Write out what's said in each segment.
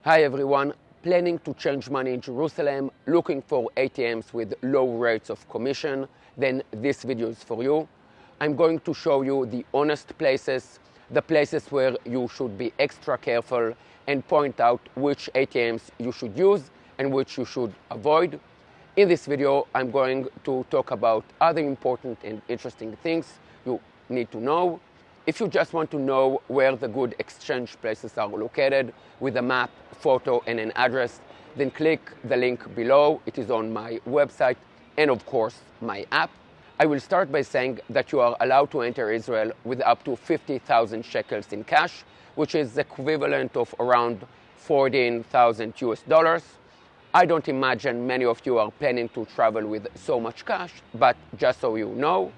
Hi everyone, planning to change money in Jerusalem, looking for ATMs with low rates of commission, then this video is for you. I'm going to show you the honest places, the places where you should be extra careful, and point out which ATMs you should use and which you should avoid. In this video, I'm going to talk about other important and interesting things you need to know. If you just want to know where the good exchange places are located with a map, photo, and an address, then click the link below. It is on my website and, of course, my app. I will start by saying that you are allowed to enter Israel with up to 50,000 shekels in cash, which is the equivalent of around 14,000 US dollars. I don't imagine many of you are planning to travel with so much cash, but just so you know,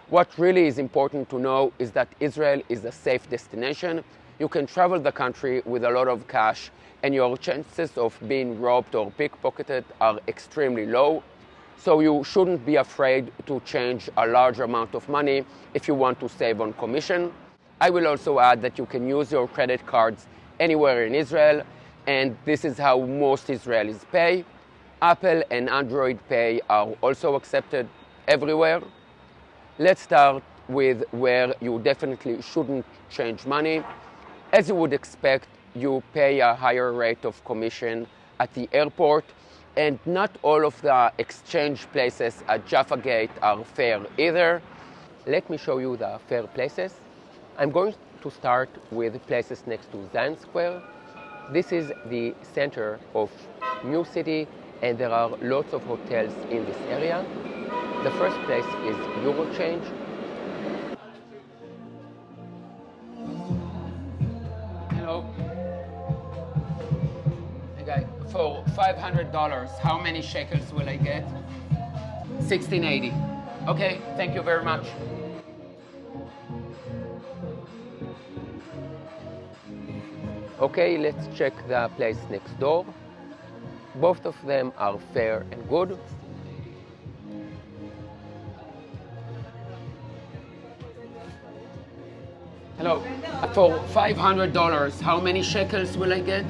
what really is important to know is that Israel is a safe destination. You can travel the country with a lot of cash, and your chances of being robbed or pickpocketed are extremely low. So you shouldn't be afraid to change a large amount of money if you want to save on commission. I will also add that you can use your credit cards anywhere in Israel, and this is how most Israelis pay. Apple and Android Pay are also accepted everywhere. Let's start with where you definitely shouldn't change money. As you would expect, you pay a higher rate of commission at the airport, and not all of the exchange places at Jaffa Gate are fair either. Let me show you the fair places. I'm going to start with places next to Zion Square. This is the center of New City, and there are lots of hotels in this area. The first place is Eurochange. Hello. Hey guy, for $500, how many shekels will I get? 1680. Okay, thank you very much. Okay, let's check the place next door. Both of them are fair and good. Hello. For $500, how many shekels will I get?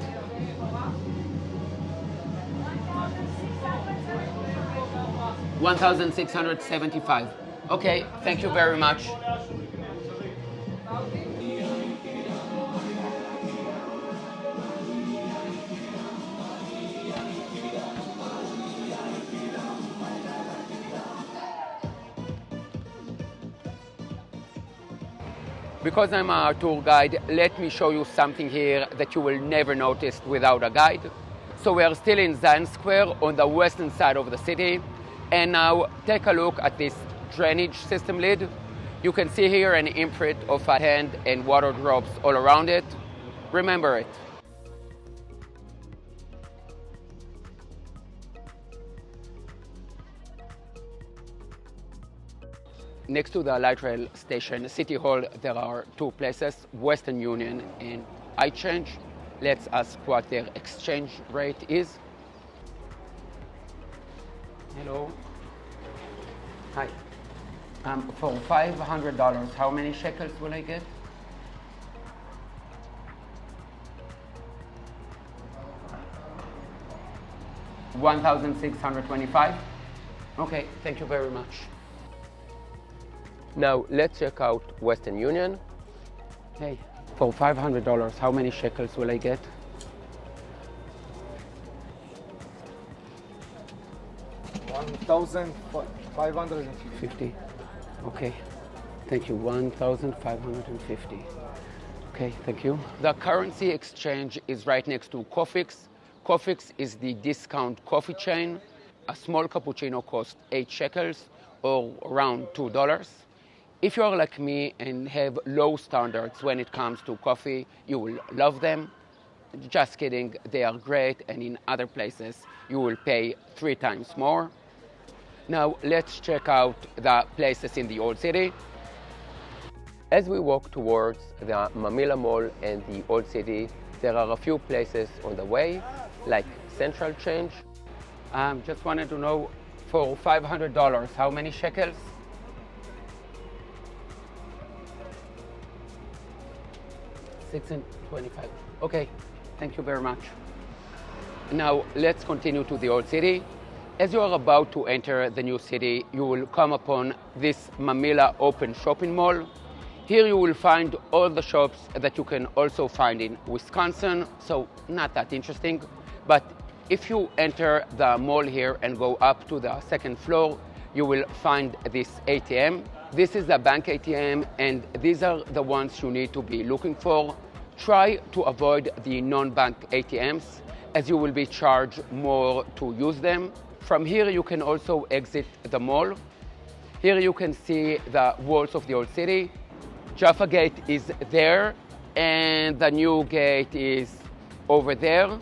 $1,675. Okay, thank you very much. Because I'm a tour guide, let me show you something here that you will never notice without a guide. So we are still in Zion Square on the western side of the city. And now take a look at this drainage system lid. You can see here an imprint of a hand and water drops all around it. Remember it. Next to the light rail station, City Hall, there are two places, Western Union and iChange. Let's ask what their exchange rate is. Hello. Hi. For $500, how many shekels will I get? $1,625. Okay, thank you very much. Now let's check out Western Union. Hey, for $500, how many shekels will I get? $1,550. Okay, thank you. 1,550. Okay, thank you. The currency exchange is right next to Cofix. Cofix is the discount coffee chain. A small cappuccino costs 8 shekels or around $2. If you are like me and have low standards when it comes to coffee, you will love them. Just kidding, they are great, and in other places you will pay 3 times more. Now let's check out the places in the Old City. As we walk towards the Mamila Mall and the Old City, there are a few places on the way, like Central Change. Just wanted to know, for $500, how many shekels? 625. Okay, thank you very much. Now let's continue to the old city. As you are about to enter the new city, you will come upon this Mamila open shopping mall. Here you will find all the shops that you can also find in Wisconsin, so not that interesting. But if you enter the mall here and go up to the second floor, you will find this ATM. This is a bank ATM, and these are the ones you need to be looking for. Try to avoid the non-bank ATMs, as you will be charged more to use them. From here you can also exit the mall. Here you can see the walls of the old city. Jaffa Gate is there, and the new gate is over there.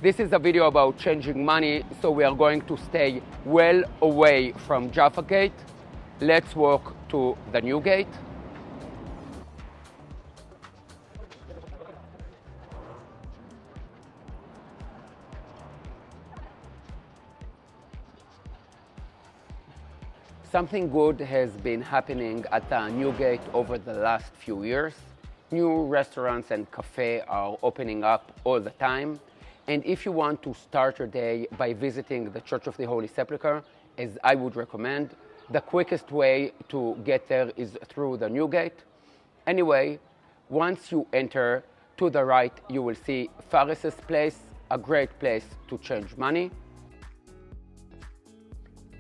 This is a video about changing money, so we are going to stay well away from Jaffa Gate. Let's walk to the new gate. Something good has been happening at the new gate over the last few years. New restaurants and cafes are opening up all the time. And if you want to start your day by visiting the Church of the Holy Sepulchre, as I would recommend, the quickest way to get there is through the new gate. Anyway, once you enter, to the right you will see Faris's place, a great place to change money.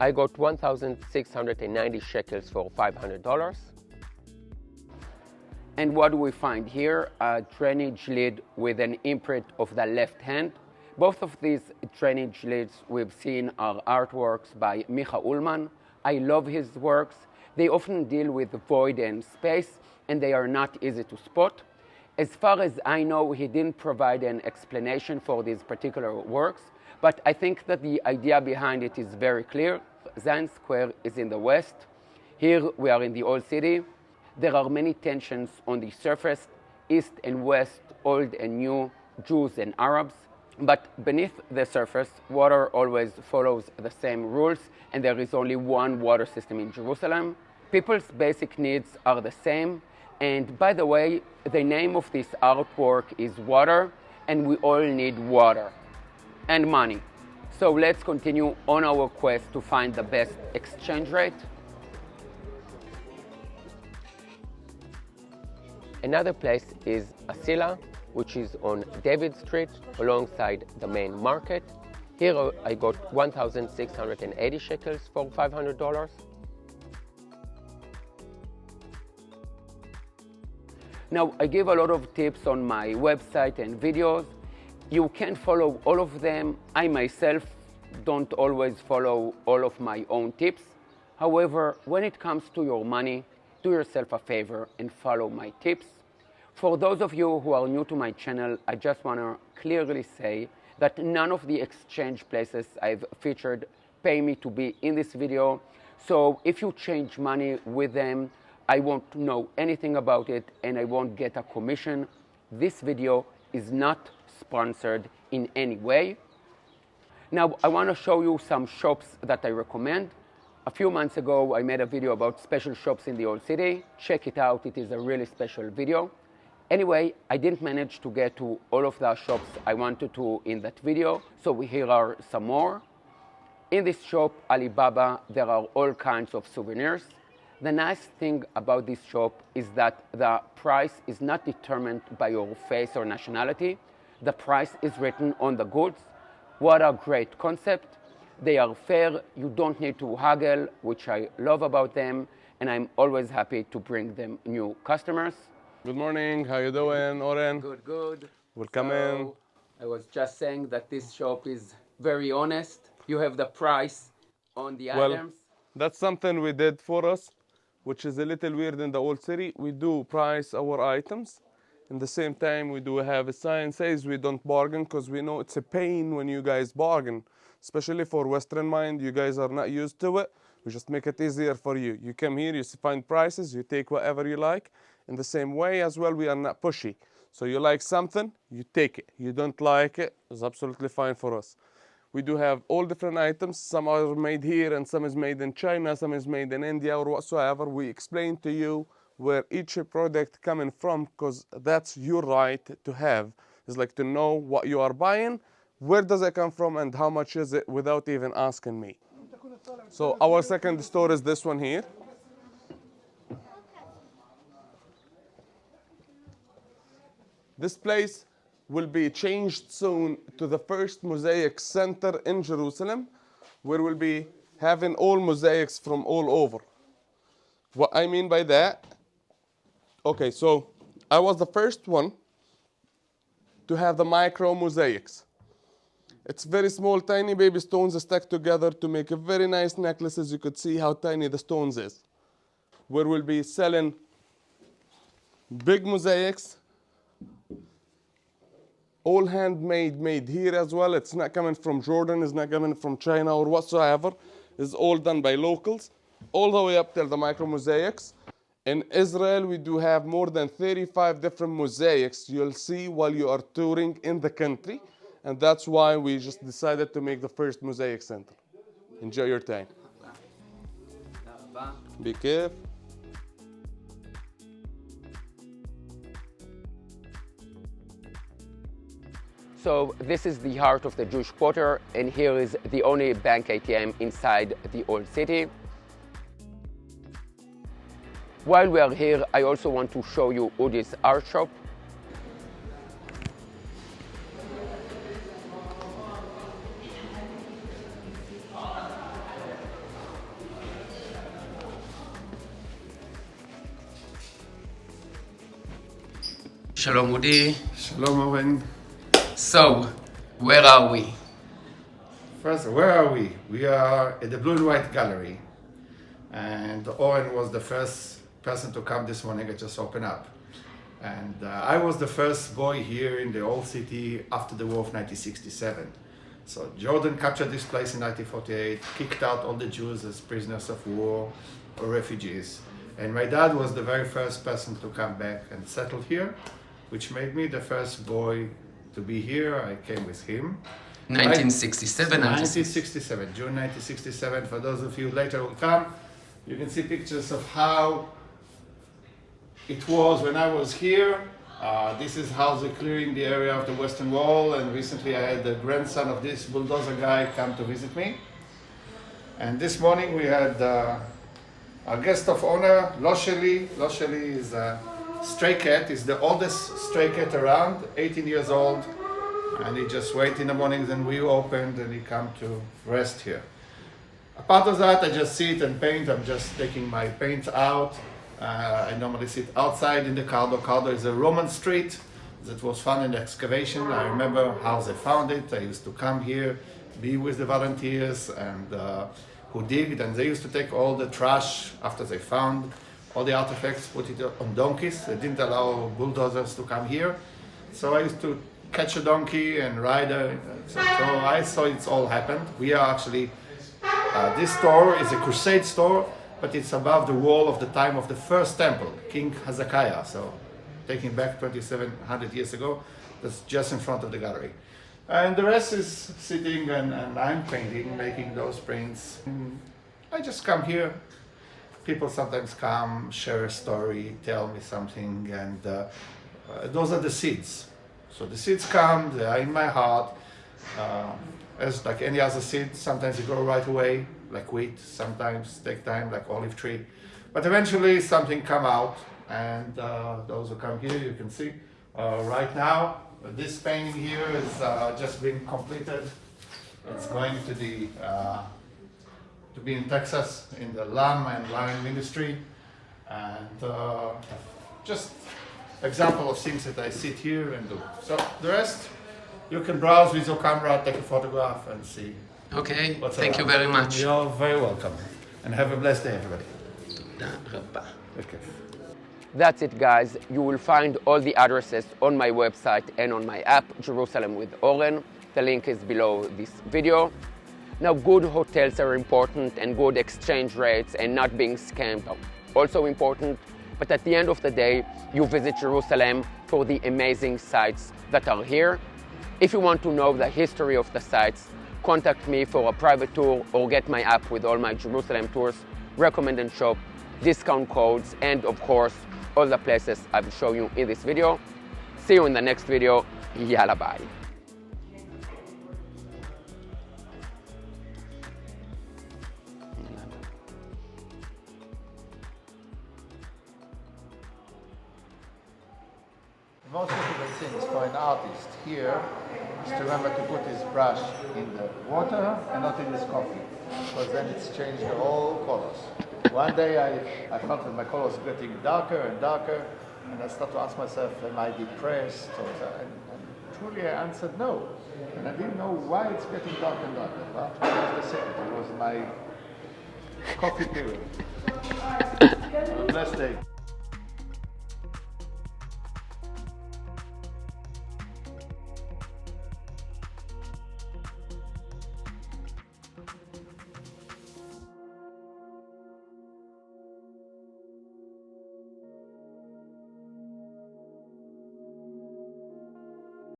I got 1,690 shekels for $500. And what do we find here? A drainage lid with an imprint of the left hand. Both of these drainage lids we've seen are artworks by Micha Ullman. I love his works. They often deal with void and space, and they are not easy to spot. As far as I know, he didn't provide an explanation for these particular works, but I think that the idea behind it is very clear. Zion Square is in the west. Here we are in the old city. There are many tensions on the surface, east and west, old and new, Jews and Arabs. But beneath the surface, water always follows the same rules, and there is only one water system in Jerusalem. People's basic needs are the same. And by the way, the name of this artwork is water, and we all need water and money. So let's continue on our quest to find the best exchange rate. Another place is Asila, which is on David Street alongside the main market. Here I got 1,680 shekels for $500. Now, I give a lot of tips on my website and videos. You can follow all of them. I myself don't always follow all of my own tips. However, when it comes to your money, do yourself a favor and follow my tips. For those of you who are new to my channel, I just want to clearly say that none of the exchange places I've featured pay me to be in this video. So if you change money with them, I won't know anything about it and I won't get a commission. This video is not sponsored in any way. Now, I want to show you some shops that I recommend. A few months ago, I made a video about special shops in the old city. Check it out, it is a really special video. Anyway, I didn't manage to get to all of the shops I wanted to in that video, so here are some more. In this shop, Alibaba, there are all kinds of souvenirs. The nice thing about this shop is that the price is not determined by your face or nationality. The price is written on the goods. What a great concept. They are fair, you don't need to haggle, which I love about them, and I'm always happy to bring them new customers. Good morning, how you doing, Oren? Good, good. Welcome in. I was just saying that this shop is very honest. You have the price on the items. That's something we did for us, which is a little weird in the old city. We do price our items. In the same time, we do have a sign says we don't bargain because we know it's a pain when you guys bargain. Especially for Western mind, you guys are not used to it. We just make it easier for you. You come here, you find prices, you take whatever you like. In the same way as well, we are not pushy. So you like something, you take it. You don't like it, it's absolutely fine for us. We do have all different items. Some are made here and some is made in China, some is made in India or whatsoever. We explain to you where each product coming from because that's your right to have. It's like to know what you are buying, where does it come from and how much is it without even asking me. So our second store is this one here. This place will be changed soon to the first mosaic center in Jerusalem, where we'll be having all mosaics from all over. What I mean by that, okay, so I was the first one to have the micro mosaics. It's very small, tiny baby stones stacked together to make a very nice necklaces. You could see how tiny the stones is. Where we'll be selling big mosaics, all handmade, made here as well. It's not coming from Jordan, it's not coming from China or whatsoever. It's all done by locals, all the way up till the micro mosaics. In Israel, we do have more than 35 different mosaics you'll see while you are touring in the country. And that's why we just decided to make the first mosaic center. Enjoy your time. Be careful. So this is the heart of the Jewish quarter, and here is the only bank ATM inside the old city. While we are here, I also want to show you Udi's art shop. Shalom Udi. Shalom, Owen. So, where are we? First, where are we? We are at the Blue and White Gallery. And Owen was the first person to come this morning. I just opened up. And I was the first boy here in the old city after the war of 1967. So Jordan captured this place in 1948, kicked out all the Jews as prisoners of war or refugees. And my dad was the very first person to come back and settle here, which made me the first boy to be here. I came with him. 1967. 1967, June 1967. For those of you later will come, you can see pictures of how it was when I was here. This is how they're clearing the area of the Western Wall, and recently I had the grandson of this bulldozer guy come to visit me. And this morning we had a guest of honor, Losheli. Losheli is a stray cat. He's the oldest stray cat around, 18 years old. And he just wait in the mornings and we opened and he come to rest here. Apart of that, I just sit and paint. I'm just taking my paint out. I normally sit outside in the Cardo. Cardo is a Roman street that was found in the excavation. I remember how they found it. I used to come here, be with the volunteers and who digged, and they used to take all the trash after they found all the artifacts, put it on donkeys. They didn't allow bulldozers to come here. So I used to catch a donkey and ride it. So I saw it's all happened. We are actually, this store is a crusade store, but it's above the wall of the time of the first temple, King Hezekiah. So taking back 2,700 years ago, that's just in front of the gallery. And the rest is sitting and I'm painting, making those prints. I just come here. People sometimes come, share a story, tell me something, and those are the seeds. So the seeds come, they are in my heart. As like any other seed, sometimes they grow right away, like wheat, sometimes take time, like olive tree. But eventually something come out, and those who come here, you can see right now, this painting here is just been completed. It's going to the to be in Texas in the lamb and lion industry, and just example of things that I sit here and do. So the rest, you can browse with your camera, take a photograph and see. Okay, what's thank you around. very much. You're very welcome, and have a blessed day, everybody. Okay. That's it, guys. You will find all the addresses on my website and on my app, Jerusalem with Oren. The link is below this video. Now, good hotels are important, and good exchange rates and not being scammed are also important. But at the end of the day, you visit Jerusalem for the amazing sites that are here. If you want to know the history of the sites, contact me for a private tour or get my app with all my Jerusalem tours, recommend and shop, discount codes, and of course, all the places I will show you in this video. See you in the next video. Yalla bye. most difficult things for an artist here is to remember to put his brush in the water and not in his coffee, because then it's changed the whole colors. One day I felt that my colors were getting darker and darker, and I started to ask myself, am I depressed? And truly I answered no. And I didn't know why it's getting darker and darker. But that was the secret. It was my coffee period. Have a blessed day.